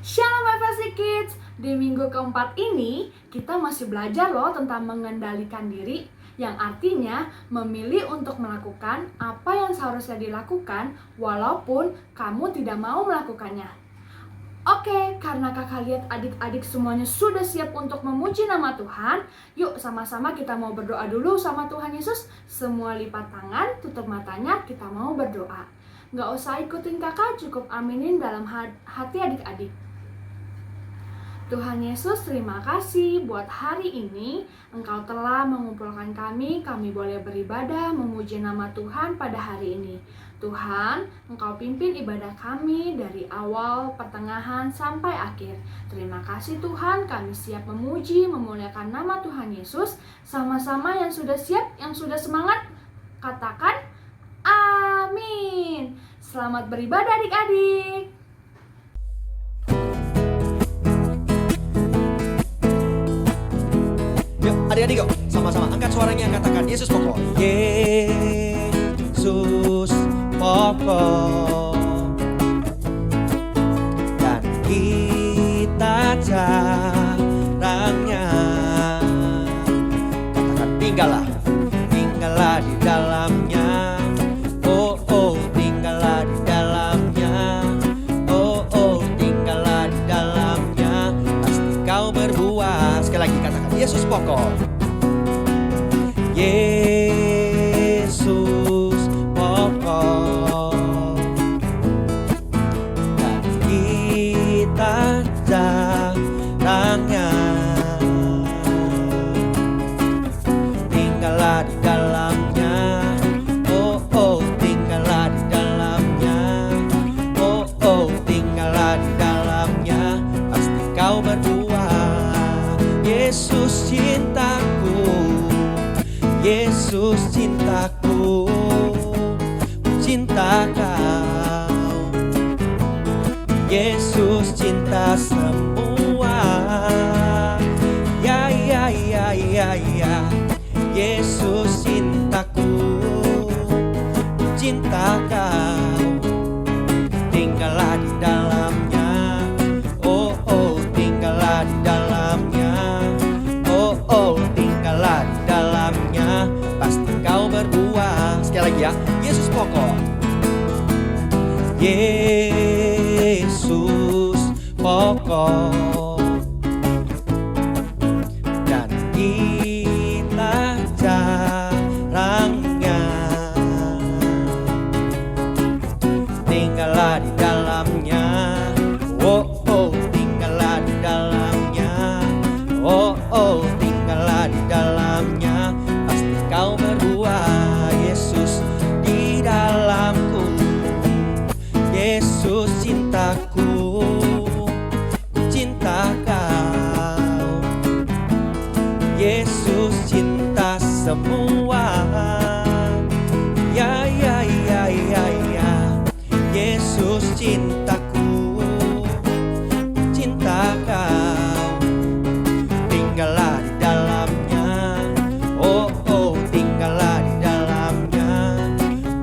Shalom FSC Kids. Di minggu keempat ini kita masih belajar loh tentang mengendalikan diri, yang artinya memilih untuk melakukan apa yang seharusnya dilakukan walaupun kamu tidak mau melakukannya. Oke, karena kakak lihat adik-adik semuanya sudah siap untuk memuji nama Tuhan, yuk sama-sama kita mau berdoa dulu sama Tuhan Yesus. Semua lipat tangan, tutup matanya, kita mau berdoa. Nggak usah ikutin kakak, cukup aminin dalam hati adik-adik. Tuhan Yesus, terima kasih buat hari ini. Engkau telah mengumpulkan kami boleh beribadah, memuji nama Tuhan pada hari ini. Tuhan, Engkau pimpin ibadah kami dari awal, pertengahan, sampai akhir. Terima kasih Tuhan, kami siap memuji, memuliakan nama Tuhan Yesus. Sama-sama yang sudah siap, yang sudah semangat, katakan amin. Selamat beribadah adik-adik. Yuk adik-adik yuk sama-sama angkat suaranya, katakan Yesus pokok. Yesus pokok dan kita caranya. Katakan tinggallah di dalamnya. Oh oh tinggallah di dalamnya. Oh oh tinggallah di dalamnya. Pasti kau berbuah. Sekali lagi katakan Yesus pokok. Yesus pokok dan kita jarangnya. Tinggallah di dalamnya. Oh oh tinggallah di dalamnya. Oh oh tinggallah di dalamnya. Pasti kau berbuah. Yesus cintaku, Yesus cintaku, cinta kau. Yesus cinta semua. Ya ya ya ya ya. Yesus cintaku, cinta kau. Tinggallah di dalamnya. Oh oh tinggallah di dalamnya. Oh oh tinggallah di dalamnya. Pasti kau berbuah. Sekali lagi ya, Yesus pokok. Yesus pokok dan kita jarangnya. Tinggallah di dalamnya. Oh oh tinggallah di dalamnya. Oh oh tinggallah di dalamnya. Pasti kau berbuah. Yesus di dalamku, Yesus cintaku, cinta kau. Yesus cinta semua. Ya ya ya ya ya. Yesus cintaku, cinta kau. Tinggallah di dalamnya. Oh oh tinggallah di dalamnya.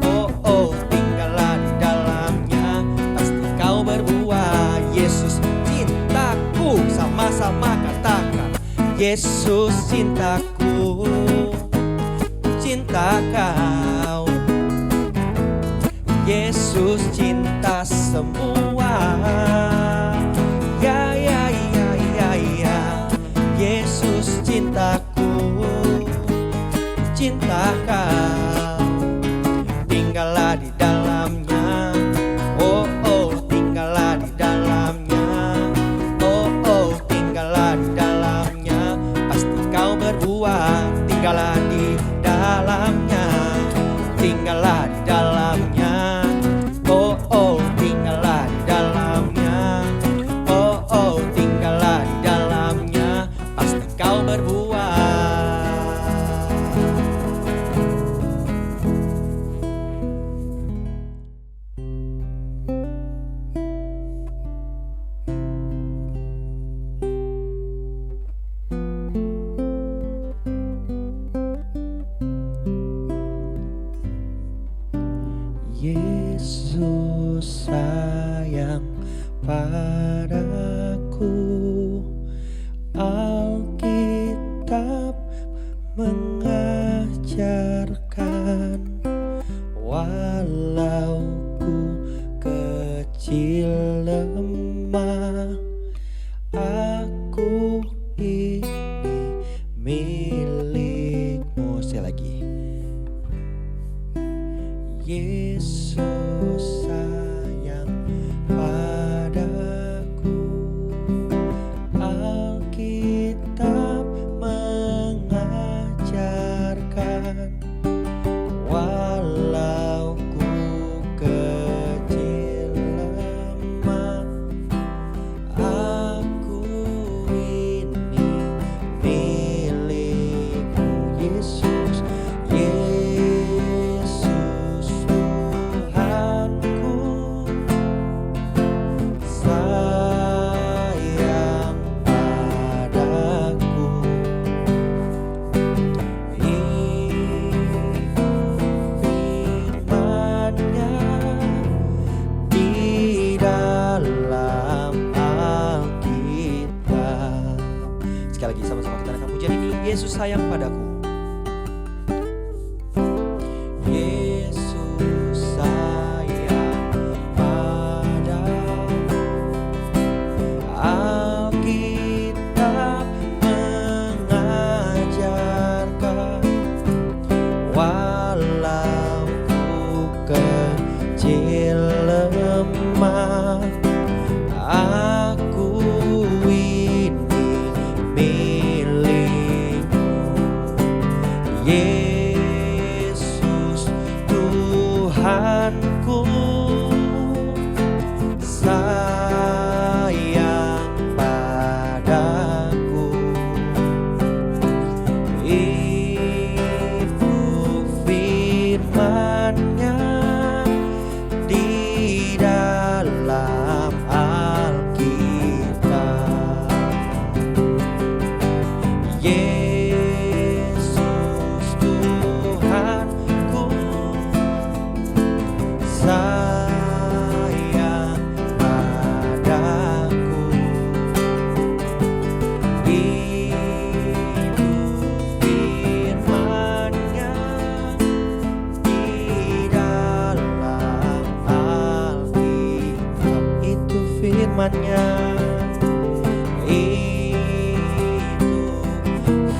Oh oh tinggallah di dalamnya. Pasti kau berbuah. Yesus cintaku. Sama-sama katakan Yesus cintaku, cinta kau. Yesus cinta semua. Ya ya ya ya ya. Yesus cintaku, cinta kau. Tinggallah di dalamnya. Oh oh tinggallah di dalamnya. Oh oh tinggallah di dalamnya. Pasti kau berbuah. Tinggallah di dalamnya. Tinggallah di dalamnya. Oh oh tinggallah di dalamnya. lemah, aku ini milikmu. Sekali lagi. Yesus sayang padaku. Alkitab mengajarkan, walau ku kecil lemah, aku ini milikmu. Yesus, Yesus Tuhanku, sayang padaku. Firman-Nya di dalam Alkitab. Sekali lagi sama-sama kita akan pujian ini. Yesus sayang padaku. Yesus sayang padaku. Alkitab mengajarkan, walau ku kecil lemah, aku ini milikmu. Yesus Tuhanku, sayang padaku. Itu firman-Nya di dalam Alkitab. Yesus Tuhanku, sayang padaku. Itu firman-Nya di dalam Alkitab. Itu firman-Nya. Itu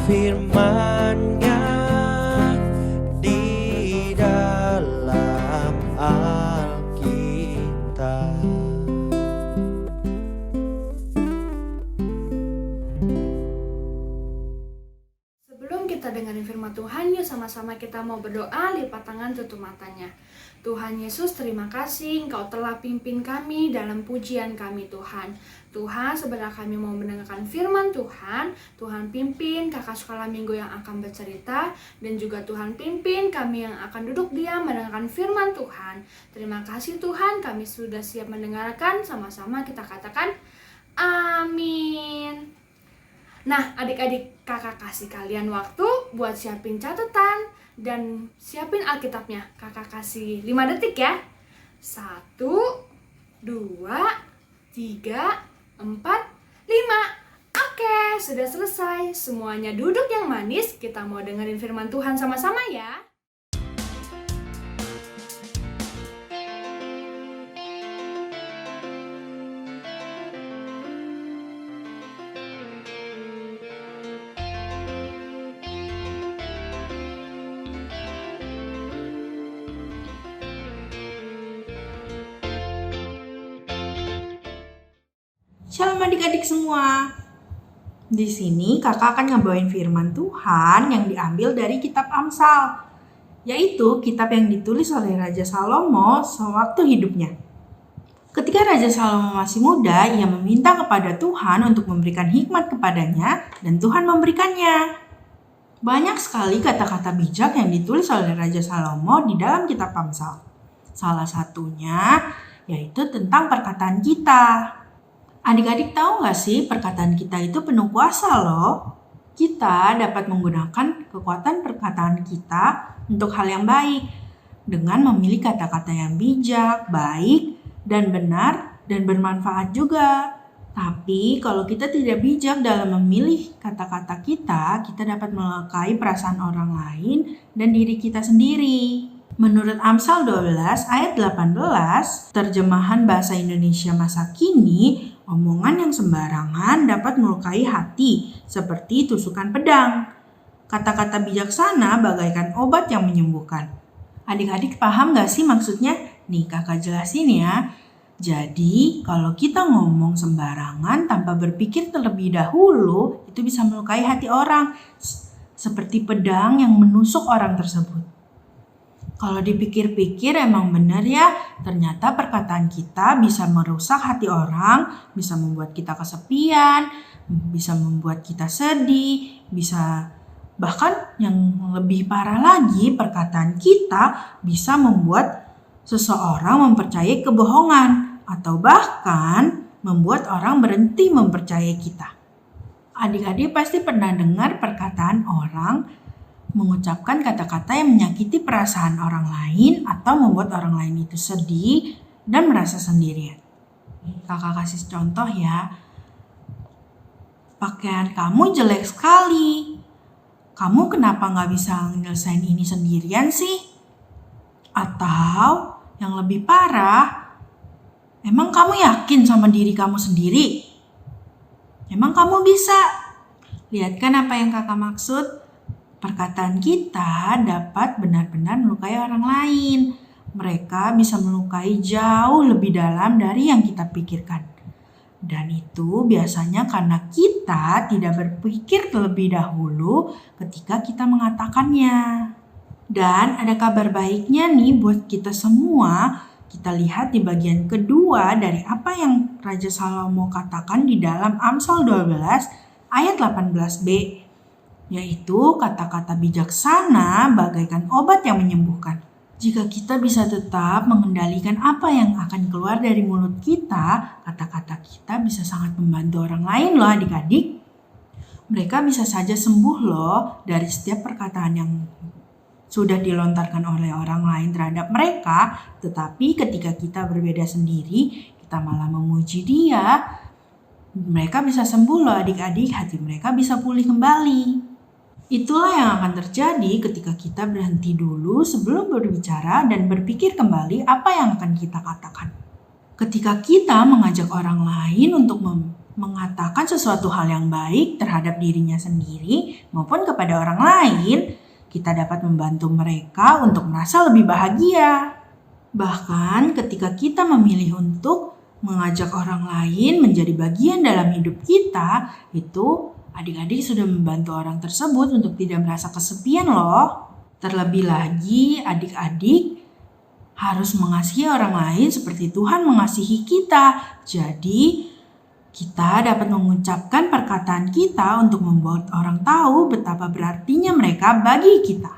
firman-Nya di dalam Alkitab. Sebelum kita dengerin firman Tuhan, yuk sama-sama kita mau berdoa, lipat tangan, tutup matanya. Tuhan Yesus, terima kasih Engkau telah pimpin kami dalam pujian kami Tuhan. Tuhan, sebentar kami mau mendengarkan firman Tuhan. Tuhan pimpin kakak sekolah minggu yang akan bercerita, dan juga Tuhan pimpin kami yang akan duduk diam mendengarkan firman Tuhan. Terima kasih Tuhan, kami sudah siap mendengarkan. Sama-sama kita katakan amin. Nah, adik-adik, kakak kasih kalian waktu buat siapin catatan dan siapin Alkitabnya. Kakak kasih 5 detik ya. 1, 2, 3, 4, 5. Oke, sudah selesai. Semuanya duduk yang manis. Kita mau dengerin firman Tuhan sama-sama ya. Shalom adik-adik semua. Di sini kakak akan ngebawain firman Tuhan yang diambil dari kitab Amsal, yaitu kitab yang ditulis oleh Raja Salomo sewaktu hidupnya. Ketika Raja Salomo masih muda, ia meminta kepada Tuhan untuk memberikan hikmat kepadanya, dan Tuhan memberikannya. Banyak sekali kata-kata bijak yang ditulis oleh Raja Salomo di dalam kitab Amsal. Salah satunya yaitu tentang perkataan kita. Adik-adik tahu gak sih, perkataan kita itu penuh kuasa loh. Kita dapat menggunakan kekuatan perkataan kita untuk hal yang baik, dengan memilih kata-kata yang bijak, baik, dan benar, dan bermanfaat juga. Tapi kalau kita tidak bijak dalam memilih kata-kata kita dapat melukai perasaan orang lain dan diri kita sendiri. Menurut Amsal 12 ayat 18, terjemahan bahasa Indonesia masa kini, Omongan yang sembarangan dapat melukai hati, seperti tusukan pedang. Kata-kata bijaksana bagaikan obat yang menyembuhkan. Adik-adik paham gak sih maksudnya? Nih kakak jelasin ya. Jadi kalau kita ngomong sembarangan tanpa berpikir terlebih dahulu, itu bisa melukai hati orang. Seperti pedang yang menusuk orang tersebut. Kalau dipikir-pikir emang benar ya, ternyata perkataan kita bisa merusak hati orang, bisa membuat kita kesepian, bisa membuat kita sedih, bisa bahkan yang lebih parah lagi, perkataan kita bisa membuat seseorang mempercayai kebohongan atau bahkan membuat orang berhenti mempercayai kita. Adik-adik pasti pernah dengar perkataan orang mengucapkan kata-kata yang menyakiti perasaan orang lain atau membuat orang lain itu sedih dan merasa sendirian. Kakak kasih contoh ya. Pakaian kamu jelek sekali. Kamu kenapa gak bisa nyelesain ini sendirian sih? Atau yang lebih parah, emang kamu yakin sama diri kamu sendiri? Emang kamu bisa? Lihat kan apa yang kakak maksud? Perkataan kita dapat benar-benar melukai orang lain. Mereka bisa melukai jauh lebih dalam dari yang kita pikirkan. Dan itu biasanya karena kita tidak berpikir terlebih dahulu ketika kita mengatakannya. Dan ada kabar baiknya nih buat kita semua. Kita lihat di bagian kedua dari apa yang Raja Salomo katakan di dalam Amsal 12 ayat 18b. Yaitu kata-kata bijaksana bagaikan obat yang menyembuhkan. Jika kita bisa tetap mengendalikan apa yang akan keluar dari mulut kita, kata-kata kita bisa sangat membantu orang lain loh adik-adik. Mereka bisa saja sembuh loh dari setiap perkataan yang sudah dilontarkan oleh orang lain terhadap mereka. Tetapi ketika kita berbeda sendiri, kita malah memuji dia. Mereka bisa sembuh loh adik-adik, hati mereka bisa pulih kembali. Itulah yang akan terjadi ketika kita berhenti dulu sebelum berbicara dan berpikir kembali apa yang akan kita katakan. Ketika kita mengajak orang lain untuk mengatakan sesuatu hal yang baik terhadap dirinya sendiri maupun kepada orang lain, kita dapat membantu mereka untuk merasa lebih bahagia. Bahkan ketika kita memilih untuk mengajak orang lain menjadi bagian dalam hidup kita, itu adik-adik sudah membantu orang tersebut untuk tidak merasa kesepian loh. Terlebih lagi adik-adik harus mengasihi orang lain seperti Tuhan mengasihi kita. Jadi kita dapat mengucapkan perkataan kita untuk membuat orang tahu betapa berartinya mereka bagi kita.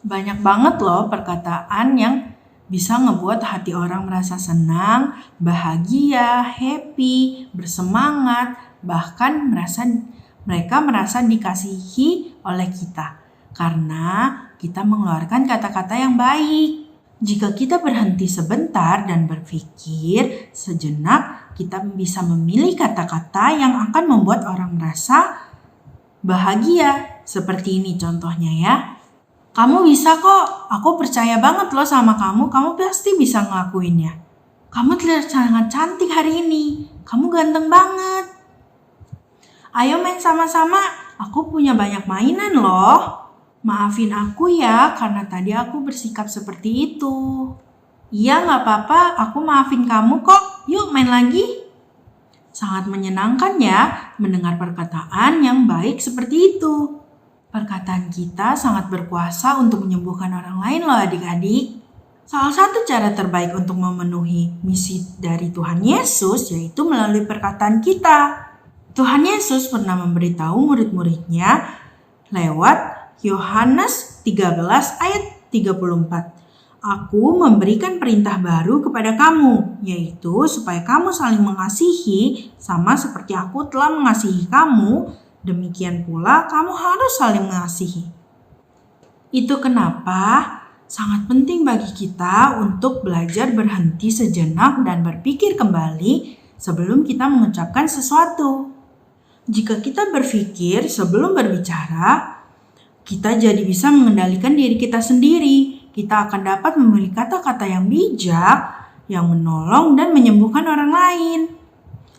Banyak banget loh perkataan yang bisa ngebuat hati orang merasa senang, bahagia, happy, bersemangat, bahkan mereka merasa dikasihi oleh kita karena kita mengeluarkan kata-kata yang baik. Jika kita berhenti sebentar dan berpikir sejenak, kita bisa memilih kata-kata yang akan membuat orang merasa bahagia. Seperti ini contohnya ya. Kamu bisa kok, aku percaya banget loh sama kamu pasti bisa ngelakuinnya. Kamu terlihat sangat cantik hari ini, kamu ganteng banget. Ayo main sama-sama, aku punya banyak mainan loh. Maafin aku ya karena tadi aku bersikap seperti itu. Iya gak apa-apa, aku maafin kamu kok, yuk main lagi. Sangat menyenangkan ya mendengar perkataan yang baik seperti itu. Perkataan kita sangat berkuasa untuk menyembuhkan orang lain loh adik-adik. Salah satu cara terbaik untuk memenuhi misi dari Tuhan Yesus yaitu melalui perkataan kita. Tuhan Yesus pernah memberitahu murid-muridnya lewat Yohanes 13 ayat 34. Aku memberikan perintah baru kepada kamu, yaitu supaya kamu saling mengasihi sama seperti aku telah mengasihi kamu. Demikian pula kamu harus saling mengasihi. Itu kenapa sangat penting bagi kita untuk belajar berhenti sejenak dan berpikir kembali sebelum kita mengucapkan sesuatu. Jika kita berpikir sebelum berbicara, kita jadi bisa mengendalikan diri kita sendiri. Kita akan dapat memilih kata-kata yang bijak, yang menolong dan menyembuhkan orang lain.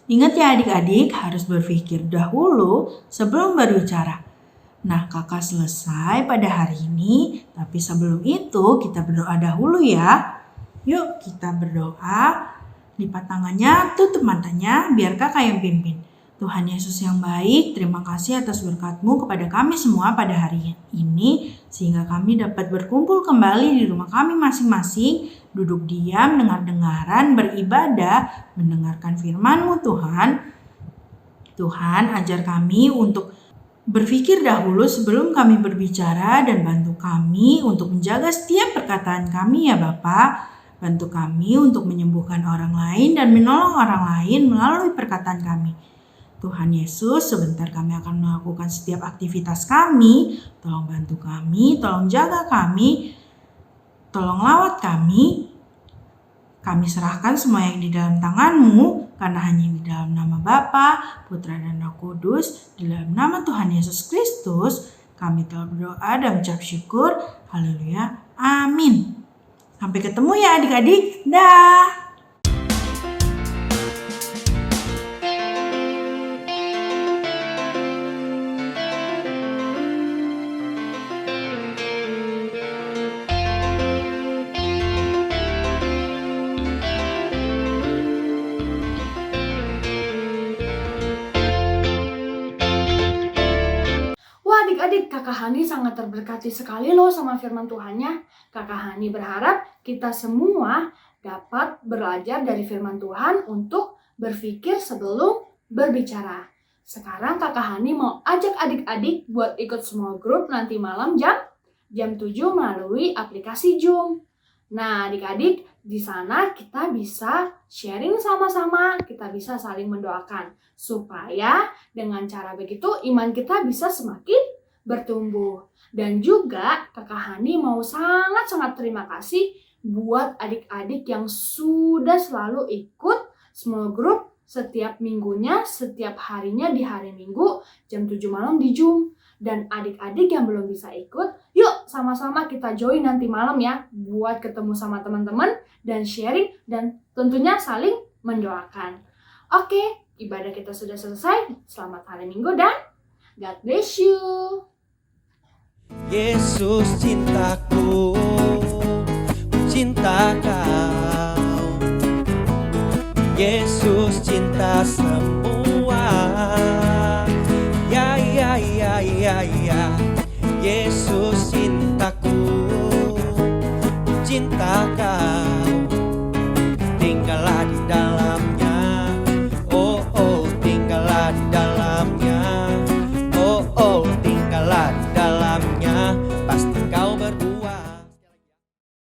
Ingat ya adik-adik, harus berpikir dahulu sebelum berbicara. Nah, kakak selesai pada hari ini, tapi sebelum itu kita berdoa dahulu ya. Yuk kita berdoa, lipat tangannya, tutup matanya, biar kakak yang pimpin. Tuhan Yesus yang baik, terima kasih atas berkat-Mu kepada kami semua pada hari ini, sehingga kami dapat berkumpul kembali di rumah kami masing-masing, duduk diam, dengar-dengaran, beribadah, mendengarkan firman-Mu Tuhan. Tuhan, ajar kami untuk berpikir dahulu sebelum kami berbicara dan bantu kami untuk menjaga setiap perkataan kami ya Bapa. Bantu kami untuk menyembuhkan orang lain dan menolong orang lain melalui perkataan kami. Tuhan Yesus, sebentar kami akan melakukan setiap aktivitas kami. Tolong bantu kami, tolong jaga kami, tolong lawat kami. Kami serahkan semua yang di dalam tangan-Mu, karena hanya di dalam nama Bapa, Putra dan Roh Kudus, di dalam nama Tuhan Yesus Kristus, kami telah berdoa dan mengucap syukur. Haleluya. Amin. Sampai ketemu ya adik-adik. Dah. Adik-adik, Kakak Hani sangat terberkati sekali loh sama firman Tuhannya. Kakak Hani berharap kita semua dapat belajar dari firman Tuhan untuk berpikir sebelum berbicara. Sekarang Kakak Hani mau ajak adik-adik buat ikut small group nanti malam jam 7 melalui aplikasi Zoom. Nah, adik-adik, di sana kita bisa sharing sama-sama, kita bisa saling mendoakan. Supaya dengan cara begitu iman kita bisa semakin bertumbuh. Dan juga Kakak Hani mau sangat-sangat terima kasih buat adik-adik yang sudah selalu ikut small group setiap minggunya, setiap harinya di hari Minggu jam 7 malam di Zoom. Dan adik-adik yang belum bisa ikut, yuk sama-sama kita join nanti malam ya, buat ketemu sama teman-teman dan sharing dan tentunya saling mendoakan. Oke, ibadah kita sudah selesai. Selamat hari Minggu dan God bless you. Yesus cintaku, cinta kau. Yesus cinta semua. Ya, ya, ya, ya, ya. Yesus